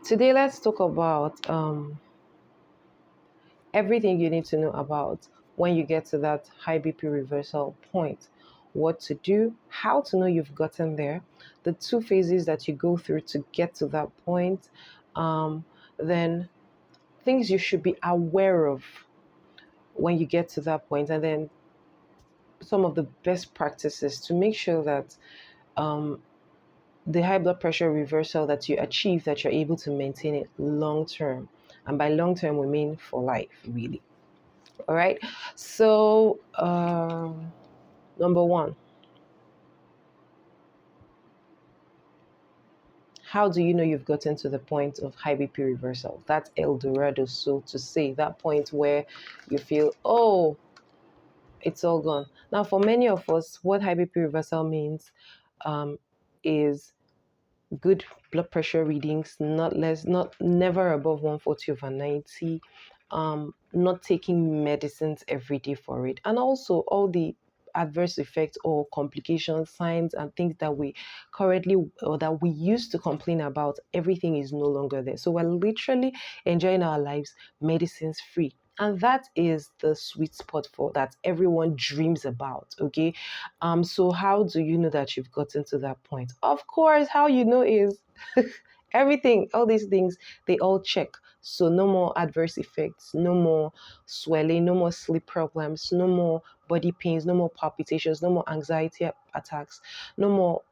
Today, let's talk about everything you need to know about when you get to that high BP reversal point. What to do, how to know you've gotten there, the two phases that you go through to get to that point, then things you should be aware of when you get to that point, and then some of the best practices to make sure that um, the high blood pressure reversal that you achieve, that you're able to maintain it long term. And by long term, we mean for life, really. All right. So, number one, how do you know you've gotten to the point of high BP reversal? That's El Dorado, so to say, that point where you feel, oh, it's all gone. Now, for many of us, what high BP reversal means is good blood pressure readings, not less, not never above 140/90, not taking medicines every day for it, and also all the adverse effects or complications, signs, and things that we currently or that we used to complain about, everything is no longer there. So we're literally enjoying our lives medicines free. And that is the sweet spot for that everyone dreams about. Okay. So how do you know that you've gotten to that point? Of course, how you know is everything, all these things, they all check. So no more adverse effects, no more swelling, no more sleep problems, no more body pains, no more palpitations, no more anxiety attacks, no more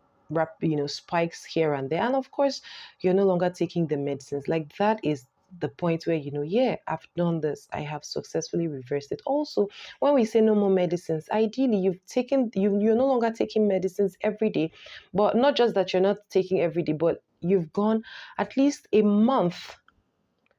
spikes here and there. And of course, you're no longer taking the medicines. Like that is the point where yeah, I've done this, I have successfully reversed it. Also, when we say no more medicines, ideally you're no longer taking medicines every day, but not just that you're not taking every day, but you've gone at least a month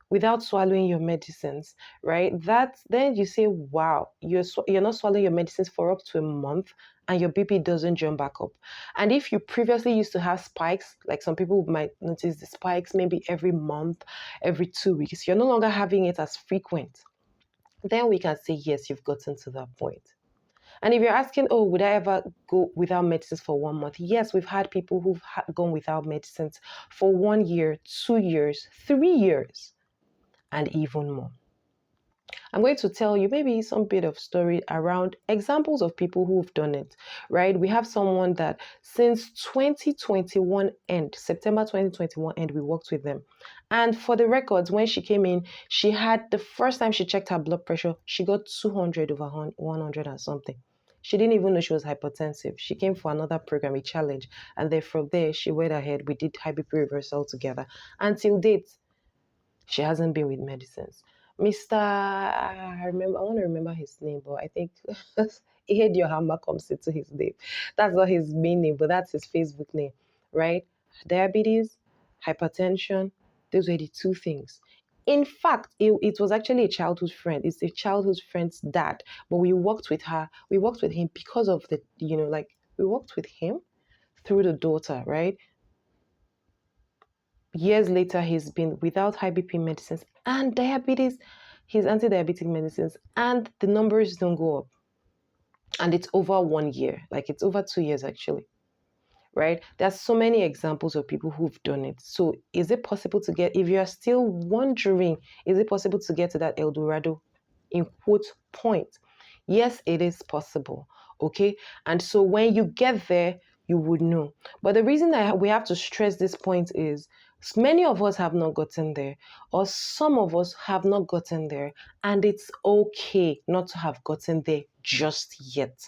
without swallowing your medicines, right? That then you say, wow, you're not swallowing your medicines for up to a month, and your BP doesn't jump back up. And if you previously used to have spikes, like some people might notice the spikes maybe every month, every 2 weeks, you're no longer having it as frequent. Then we can say, yes, you've gotten to that point. And if you're asking, oh, would I ever go without medicines for 1 month? Yes, we've had people who've gone without medicines for 1 year, 2 years, 3 years, and even more. I'm going to tell you maybe some bit of story around examples of people who've done it, right? We have someone that since 2021 end, September 2021 end, we worked with them. And for the records, when she came in, she had the first time she checked her blood pressure, she got 200 over 100 and something. She didn't even know she was hypertensive. She came for another program, a challenge. And then from there, she went ahead. We did high BP reversal together. Until date, she hasn't been with medicines. Mr. I want to remember his name, but I think Ehid Yohama comes into his name. That's not his main name, but that's his Facebook name, right? Diabetes, hypertension, those were the two things. In fact, it was actually a childhood friend. It's a childhood friend's dad, but we worked with her. We worked with him because of we worked with him through the daughter, right? Years later, he's been without high BP medicines and diabetes, his anti-diabetic medicines, and the numbers don't go up. And it's over 1 year, like it's over 2 years actually, right? There's so many examples of people who've done it. So is it possible to get, if you're still wondering, is it possible to get to that El Dorado in quote point? Yes, it is possible. Okay. And so when you get there, you would know. But the reason that we have to stress this point is many of us have not gotten there, or some of us have not gotten there, and it's okay not to have gotten there just yet.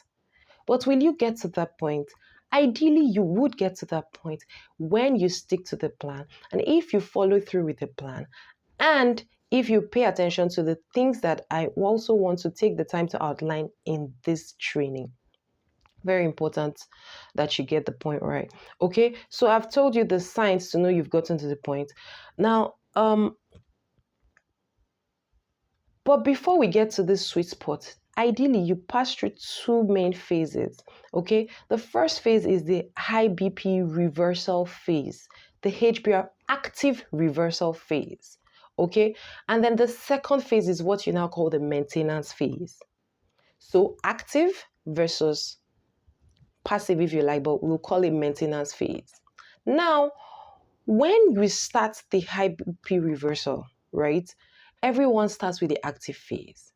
But will you get to that point? Ideally, you would get to that point when you stick to the plan, and if you follow through with the plan, and if you pay attention to the things that I also want to take the time to outline in this training. Very important that you get the point right. Okay, so I've told you the signs to know you've gotten to the point. Now, but before we get to this sweet spot, ideally you pass through two main phases. Okay, the first phase is the high BP reversal phase, the HBR active reversal phase. Okay, and then the second phase is what you now call the maintenance phase. So active versus passive, if you like, but we'll call it maintenance phase. Now, When we start the high BP reversal, right, everyone starts with the active phase.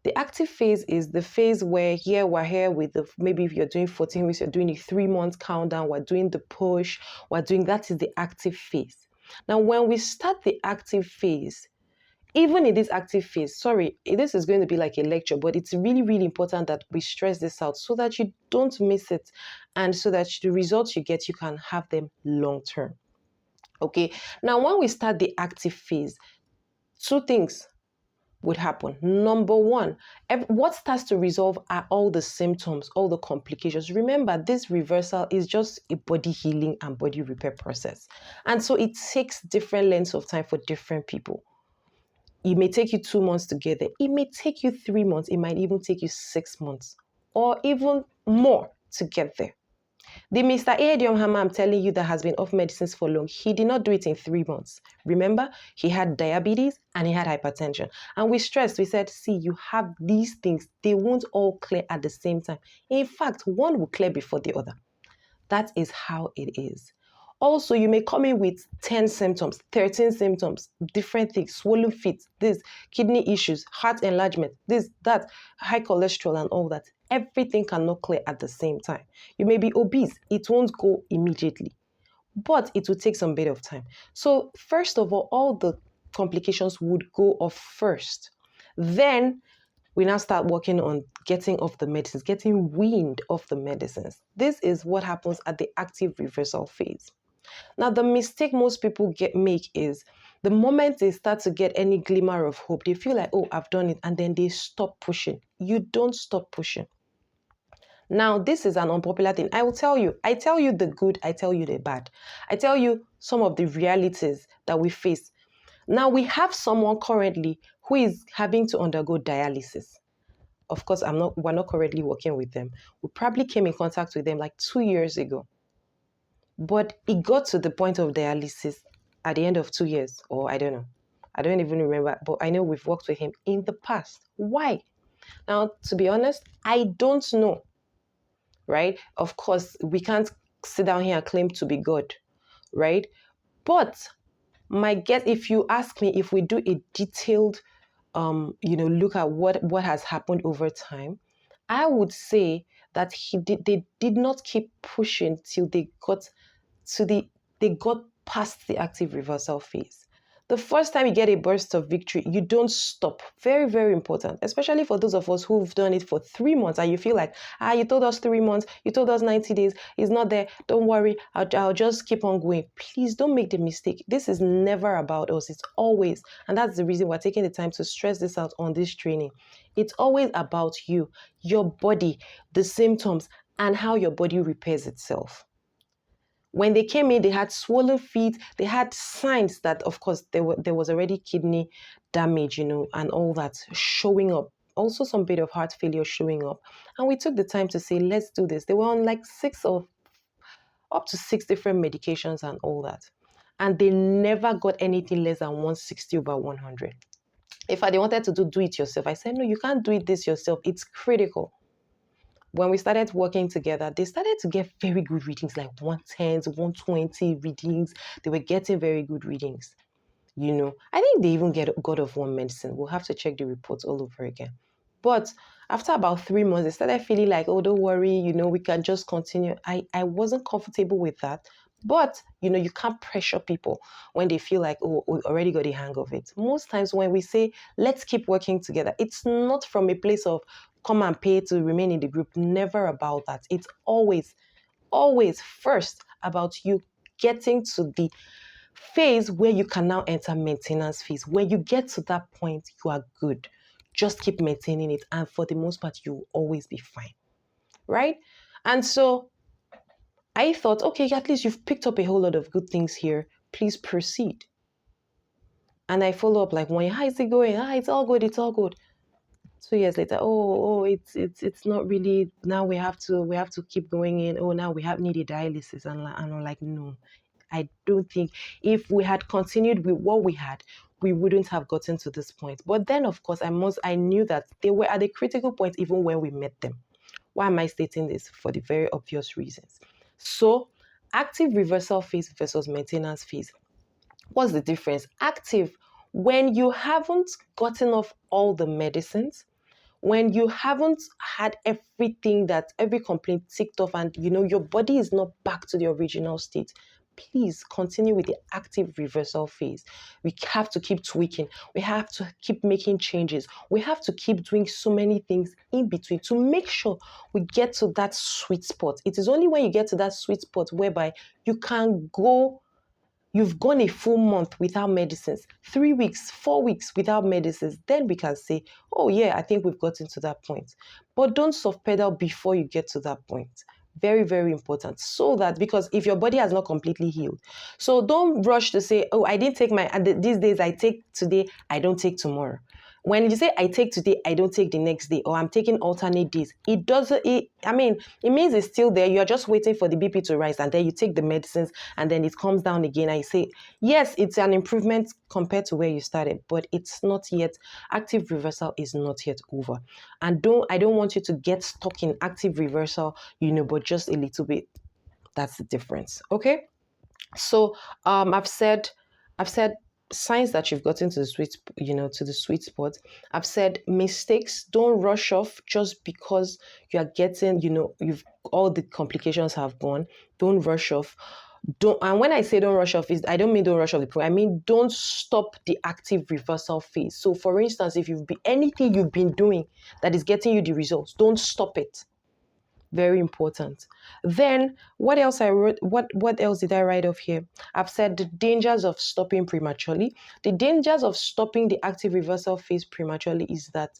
The active phase is the phase where here we're here with the, maybe if you're doing 14 weeks, you're doing a 3 month countdown, we're doing the push, we're doing, that is the active phase. Now, when we start the active phase, even in this active phase, sorry, this is going to be like a lecture, but it's really, really important that we stress this out so that you don't miss it and so that the results you get, you can have them long term. Okay, now when we start the active phase, two things would happen. Number one, what starts to resolve are all the symptoms, all the complications. Remember, this reversal is just a body healing and body repair process. And so it takes different lengths of time for different people. It may take you 2 months to get there. It may take you 3 months. It might even take you 6 months or even more to get there. The Mr. Adium Hammer I'm telling you that has been off medicines for long, he did not do it in 3 months. Remember, he had diabetes and he had hypertension. And we stressed, we said, see, you have these things. They won't all clear at the same time. In fact, one will clear before the other. That is how it is. Also, you may come in with 10 symptoms, 13 symptoms, different things, swollen feet, this, kidney issues, heart enlargement, this, that, high cholesterol and all that. Everything cannot clear at the same time. You may be obese. It won't go immediately, but it will take some bit of time. So first of all the complications would go off first. Then we now start working on getting off the medicines, getting weaned off the medicines. This is what happens at the active reversal phase. Now, the mistake most people make is the moment they start to get any glimmer of hope, they feel like, oh, I've done it, and then they stop pushing. You don't stop pushing. Now, this is an unpopular thing. I will tell you. I tell you the good, I tell you the bad. I tell you some of the realities that we face. Now, we have someone currently who is having to undergo dialysis. Of course, we're not currently working with them. We probably came in contact with them like 2 years ago. But it got to the point of dialysis at the end of 2 years, or I don't know. I don't even remember, but I know we've worked with him in the past. Why? Now, to be honest, I don't know, right? Of course, we can't sit down here and claim to be God, right? But my guess, if you ask me, if we do a detailed, look at what has happened over time, I would say that they did not keep pushing till they got past the active reversal phase. The first time you get a burst of victory, you don't stop. Very, very important, especially for those of us who've done it for 3 months and you feel like, you told us 3 months, you told us 90 days, it's not there. Don't worry, I'll just keep on going. Please don't make the mistake. This is never about us. It's always, and that's the reason we're taking the time to stress this out on this training. It's always about you, your body, the symptoms, and how your body repairs itself. When they came in, they had swollen feet. They had signs that, of course, there was already kidney damage, and all that showing up. Also, some bit of heart failure showing up. And we took the time to say, let's do this. They were on like up to 6 different medications and all that. And they never got anything less than 160 over 100. If they wanted to do it yourself, I said, no, you can't do this yourself. It's critical. When we started working together, they started to get very good readings, like 110s, 120 readings. They were getting very good readings. I think they even got off one medicine. We'll have to check the reports all over again. But after about 3 months, they started feeling like, oh, don't worry, we can just continue. I wasn't comfortable with that. But, you can't pressure people when they feel like, oh, we already got the hang of it. Most times when we say, let's keep working together, it's not from a place of come and pay to remain in the group. Never about that. It's always, always first about you getting to the phase where you can now enter maintenance phase. When you get to that point, you are good. Just keep maintaining it. And for the most part, you will always be fine. Right? And so I thought, okay, at least you've picked up a whole lot of good things here. Please proceed. And I follow up like, how is it going? It's all good. It's all good. 2 years later, it's not really. Now we have to keep going in. Oh, now we need a dialysis, and I'm like, no, I don't think if we had continued with what we had, we wouldn't have gotten to this point. But then, of course, I knew that they were at a critical point even when we met them. Why am I stating this? For the very obvious reasons. So active reversal phase versus maintenance phase. What's the difference? Active, when you haven't gotten off all the medicines, when you haven't had every complaint ticked off, and your body is not back to the original state, please continue with the active reversal phase. We have to keep tweaking. We have to keep making changes. We have to keep doing so many things in between to make sure we get to that sweet spot. It is only when you get to that sweet spot whereby you can go. You've gone a full month without medicines, 3 weeks, 4 weeks without medicines, then we can say, oh yeah, I think we've gotten to that point. But don't soft pedal before you get to that point. Very, very important. So that, because if your body has not completely healed, so don't rush to say, oh, I didn't take these days I take today, I don't take tomorrow. When you say I take today, I don't take the next day, or I'm taking alternate days, it means it's still there. You're just waiting for the BP to rise, and then you take the medicines, and then it comes down again. And you say, yes, it's an improvement compared to where you started, but it's not yet, active reversal is not yet over. And I don't want you to get stuck in active reversal, but just a little bit. That's the difference. Okay. So I've said signs that you've gotten to the sweet spot. I've said mistakes. Don't rush off just because you are getting, you've all the complications have gone. Don't rush off. And when I say don't rush off, I don't mean don't rush off the program. I mean don't stop the active reversal phase. So for instance, if anything you've been doing that is getting you the results, don't stop it. Very important. Then what else I wrote? What else did I write off here? I've said the dangers of stopping prematurely. The dangers of stopping the active reversal phase prematurely is that,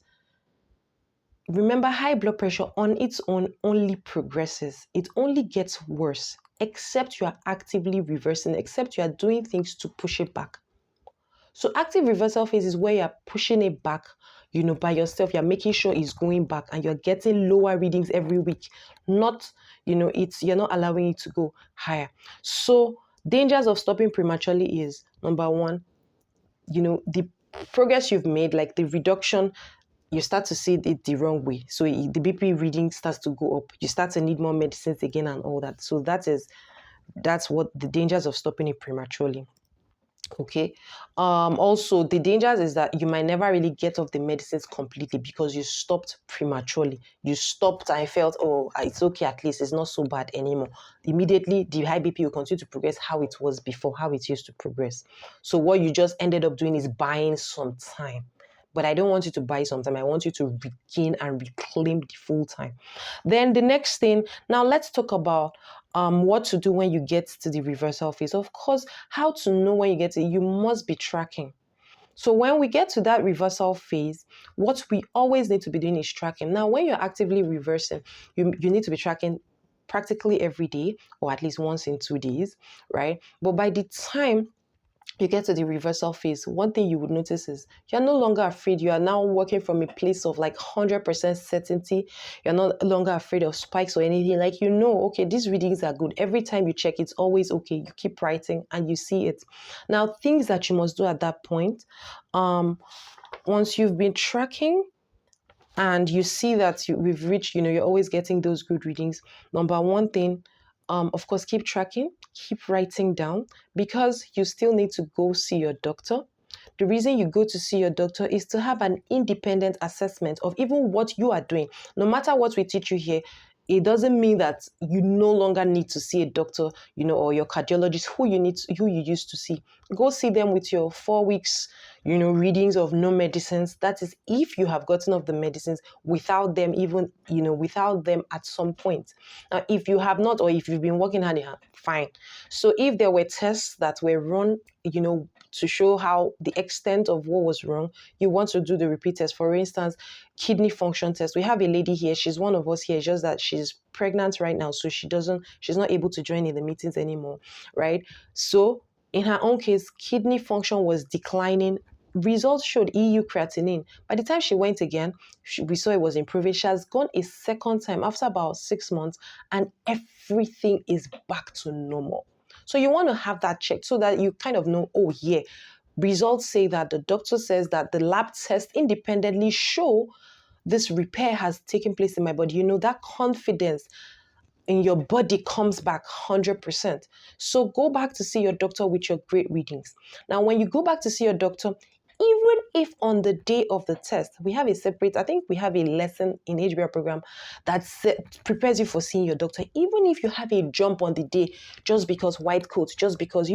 remember, high blood pressure on its own only progresses. It only gets worse, except you are actively reversing, except you are doing things to push it back. So active reversal phase is where you're pushing it back, by yourself. You're making sure it's going back, and you're getting lower readings every week. Not, you're not allowing it to go higher. So dangers of stopping prematurely is, number one, the progress you've made, like the reduction, you start to see it the wrong way. So the BP reading starts to go up. You start to need more medicines again and all that. So that's what the dangers of stopping it prematurely. Okay. Also, the dangers is that you might never really get off the medicines completely because you stopped prematurely. You stopped and felt, oh, it's okay, at least it's not so bad anymore. Immediately, the high BP will continue to progress how it was before, how it used to progress. So what you just ended up doing is buying some time. But I don't want you to buy some time. I want you to regain and reclaim the full time. Then the next thing, now let's talk about what to do when you get to the reversal phase. Of course, how to know when you get to it, you must be tracking. So when we get to that reversal phase, what we always need to be doing is tracking. Now, when you're actively reversing, you need to be tracking practically every day, or at least once in 2 days, right? But by the time you get to the reversal phase, one thing you would notice is you're no longer afraid. You are now working from a place of like 100% certainty. You're no longer afraid of spikes or anything. Like, okay, these readings are good. Every time you check, it's always okay. You keep writing and you see it. Now, things that you must do at that point, once you've been tracking and you see that we've reached, you're always getting those good readings. Number one thing, of course, keep tracking, keep writing down, because you still need to go see your doctor. The reason you go to see your doctor is to have an independent assessment of even what you are doing. No matter what we teach you here, it doesn't mean that you no longer need to see a doctor, or your cardiologist who you used to see. Go see them with your 4 weeks, readings of no medicines. That is if you have gotten off the medicines without them without them at some point. Now, if you have not, or if you've been working hand in hand, fine. So if there were tests that were run, to show how the extent of what was wrong, you want to do the repeat test. For instance, kidney function test. We have a lady here. She's one of us here. It's just that she's pregnant right now, so she's not able to join in the meetings anymore, right? So in her own case, kidney function was declining. Results showed EU creatinine. By the time she went again, we saw it was improving. She has gone a second time after about 6 months, and everything is back to normal. So you want to have that checked so that you kind of know, oh yeah, results say that, the doctor says that, the lab tests independently show this repair has taken place in my body. That confidence in your body comes back 100%. So go back to see your doctor with your great readings. Now, when you go back to see your doctor, even if on the day of the test, we have a separate, I think we have a lesson in HBR program that prepares you for seeing your doctor. Even if you have a jump on the day, just because white coat, just because,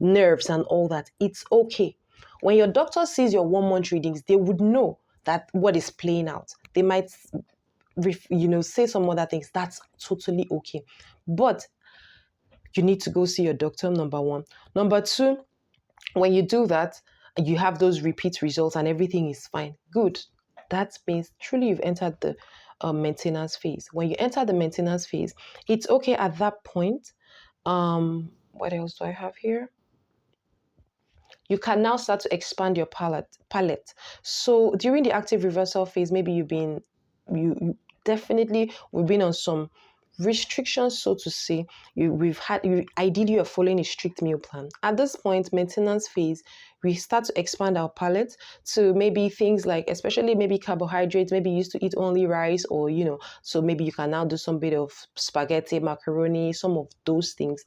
nerves and all that, it's okay. When your doctor sees your 1 month readings, they would know that what is playing out. They might say some other things. That's totally okay. But you need to go see your doctor, number one. Number two, when you do that, you have those repeat results and everything is fine. Good. That means truly you've entered the maintenance phase. When you enter the maintenance phase, it's okay at that point. What else do I have here? You can now start to expand your palette. So during the active reversal phase, maybe you definitely we've been on some restrictions, so to say. Ideally you're following a strict meal plan. At this point, maintenance phase, we start to expand our palette to maybe things like, especially maybe carbohydrates. Maybe you used to eat only rice, or so maybe you can now do some bit of spaghetti, macaroni, some of those things.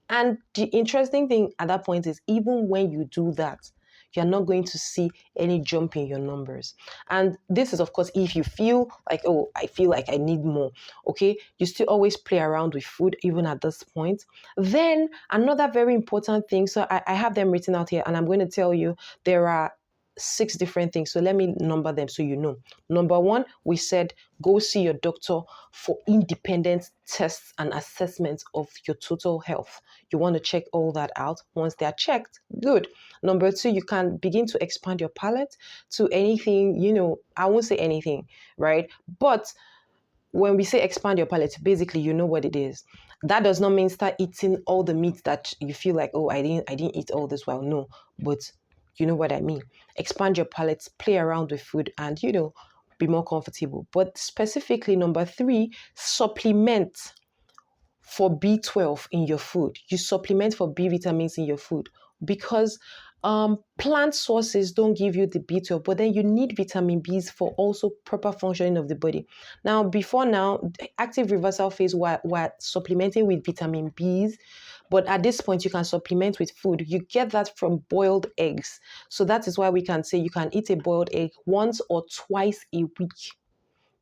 And the interesting thing at that point is, even when you do that, you're not going to see any jump in your numbers. And this is, of course, if you feel like, oh, I feel like I need more. Okay, you still always play around with food, even at this point. Then another very important thing, so I have them written out here, and I'm going to tell you there are 6 different things. So let me number them so you know. Number one, we said go see your doctor for independent tests and assessments of your total health. You want to check all that out. Once they're checked, good. Number two, you can begin to expand your palate to anything, I won't say anything, right? But when we say expand your palate, basically you know what it is. That does not mean start eating all the meat that you feel like, oh, I didn't eat all this while. No, but you know what I mean. Expand your palate, play around with food, and be more comfortable. But specifically, number 3, supplement for B12 in your food. You supplement for B vitamins in your food, because plant sources don't give you the B12, but then you need vitamin Bs for also proper functioning of the body. Now, before now, active reversal phase, we're supplementing with vitamin Bs, but at this point, you can supplement with food. You get that from boiled eggs. So that is why we can say you can eat a boiled egg once or twice a week,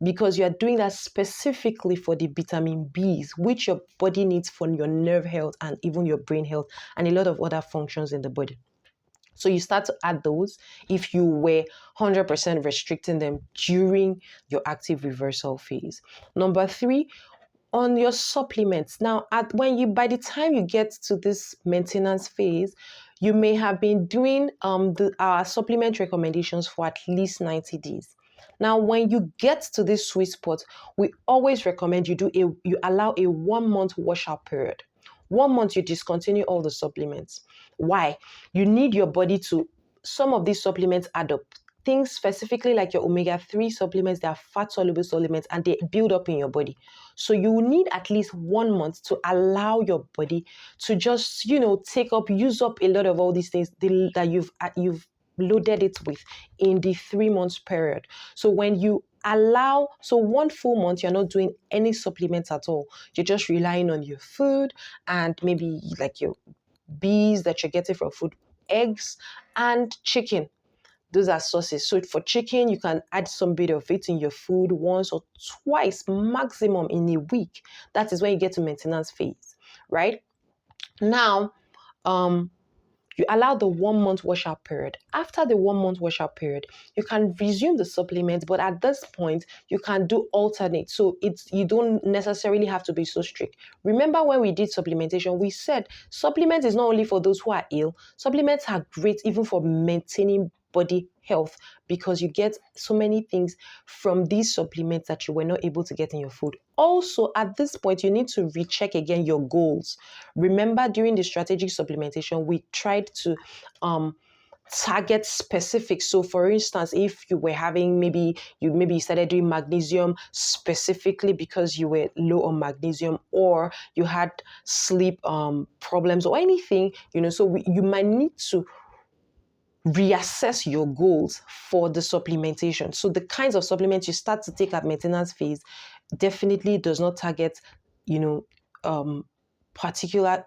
because you are doing that specifically for the vitamin Bs, which your body needs for your nerve health and even your brain health and a lot of other functions in the body. So you start to add those if you were 100% restricting them during your active reversal phase. Number 3, on your supplements. Now, by the time you get to this maintenance phase, you may have been doing our supplement recommendations for at least 90 days. Now, when you get to this sweet spot, we always recommend you allow a 1 month washout period. 1 month, you discontinue all the supplements. Why? You need your body to, some of these supplements add up. Things specifically like your omega-3 supplements, they are fat-soluble supplements, and they build up in your body. So you will need at least 1 month to allow your body to just, use up a lot of all these things that you've loaded it with in the 3 months period. So when you allow, 1 full month, you're not doing any supplements at all. You're just relying on your food and maybe like your bees that you're getting from food, eggs and chicken. Those are sources. So for chicken, you can add some bit of it in your food once or twice maximum in a week. That is when you get to maintenance phase, right? Now, you allow the 1 month washout period. After the 1 month washout period, you can resume the supplement, but at this point, you can do alternate. So you don't necessarily have to be so strict. Remember when we did supplementation, we said supplement is not only for those who are ill. Supplements are great even for maintaining body health, because you get so many things from these supplements that you were not able to get in your food. Also, at this point, you need to recheck again your goals. Remember, during the strategic supplementation, we tried to target specific. So for instance, if you were having maybe you started doing magnesium specifically because you were low on magnesium, or you had sleep problems or anything, so you might need to reassess your goals for the supplementation. So the kinds of supplements you start to take at maintenance phase definitely does not target um, particular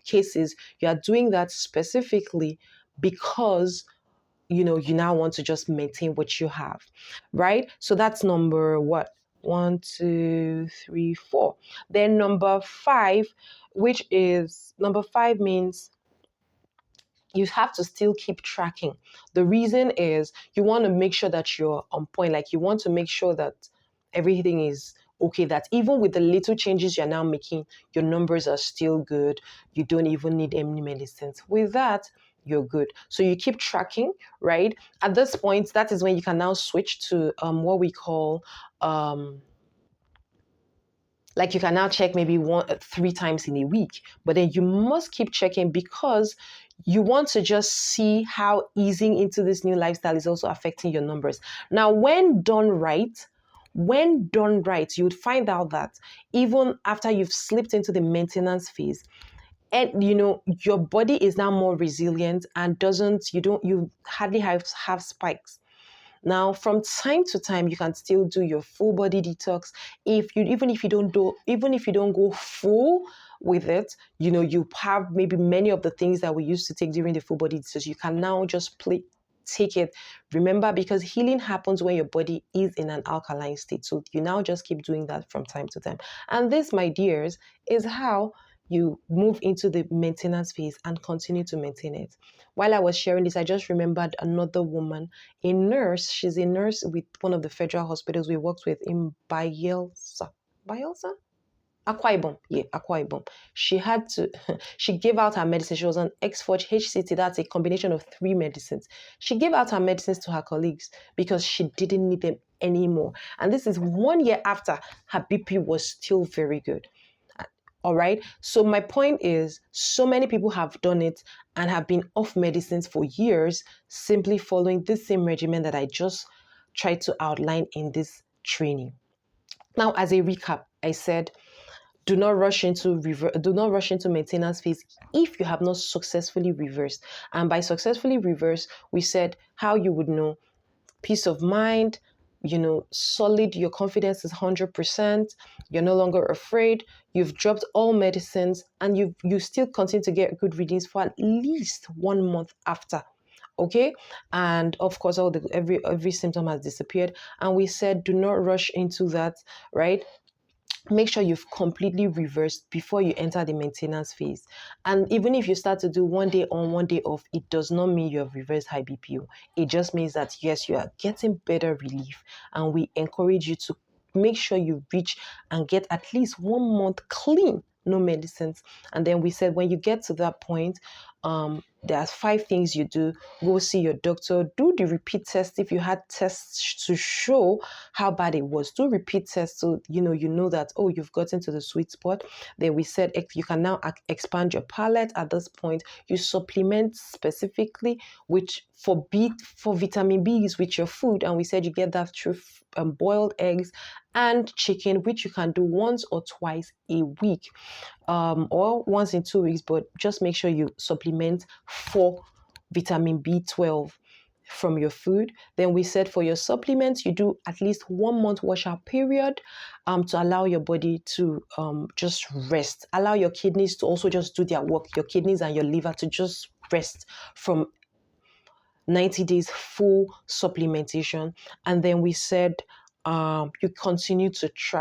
cases, you are doing that specifically because you now want to just maintain what you have, right? So that's number what? One, two, three, four. Then number five, which is number five means you have to still keep tracking. The reason is you want to make sure that you're on point. Like you want to make sure that everything is okay, that even with the little changes you're now making, your numbers are still good. You don't even need any medicines. With that, you're good. So you keep tracking, right? At this point, that is when you can now switch to what we call like you can now check maybe three times in a week, but then you must keep checking because you want to just see how easing into this new lifestyle is also affecting your numbers. Now, when done right, you would find out that even after you've slipped into the maintenance phase, and your body is now more resilient and you hardly have spikes. Now, from time to time, you can still do your full body detox. Even if you don't go full with it, you have maybe many of the things that we used to take during the full body detox. You can now just take it. Remember, because healing happens when your body is in an alkaline state. So you now just keep doing that from time to time. And this, my dears, is how you move into the maintenance phase and continue to maintain it. While I was sharing this, I just remembered another woman, a nurse. She's a nurse with one of the federal hospitals we worked with in Bayelsa. Bayelsa? Akwa Ibom. Yeah, Akwa Ibom. She gave out her medicine. She was on X-Forge HCT. That's a combination of 3 medicines. She gave out her medicines to her colleagues because she didn't need them anymore. And this is 1 year after her BP was still very good. All right. So my point is, so many people have done it and have been off medicines for years, simply following this same regimen that I just tried to outline in this training. Now, as a recap, I said, do not rush into maintenance phase if you have not successfully reversed. And by successfully reverse, we said how you would know: peace of mind, solid, your confidence is 100%, you're no longer afraid, you've dropped all medicines, and you still continue to get good readings for at least 1 month after. Okay, and of course, every symptom has disappeared. And we said, do not rush into that, right? Make sure you've completely reversed before you enter the maintenance phase. And even if you start to do 1 day on, 1 day off, it does not mean you have reversed high BPO. It just means that, yes, you are getting better relief. And we encourage you to make sure you reach and get at least 1 month clean, no medicines. And then we said, when you get to that point, there are 5 things you do. Go see your doctor. Do the repeat test if you had tests to show how bad it was. Do repeat tests so you know that, oh, you've gotten to the sweet spot. Then we said you can now expand your palate. At this point, you supplement specifically which for vitamin B's with your food, and we said you get that through boiled eggs and chicken, which you can do once or twice a week, or once in 2 weeks, but just make sure you supplement for vitamin B12 from your food. Then we said for your supplements, you do at least 1 month washout period to allow your body to just rest. Allow your kidneys to also just do their work, your kidneys and your liver to just rest from 90 days full supplementation. And then we said you continue to try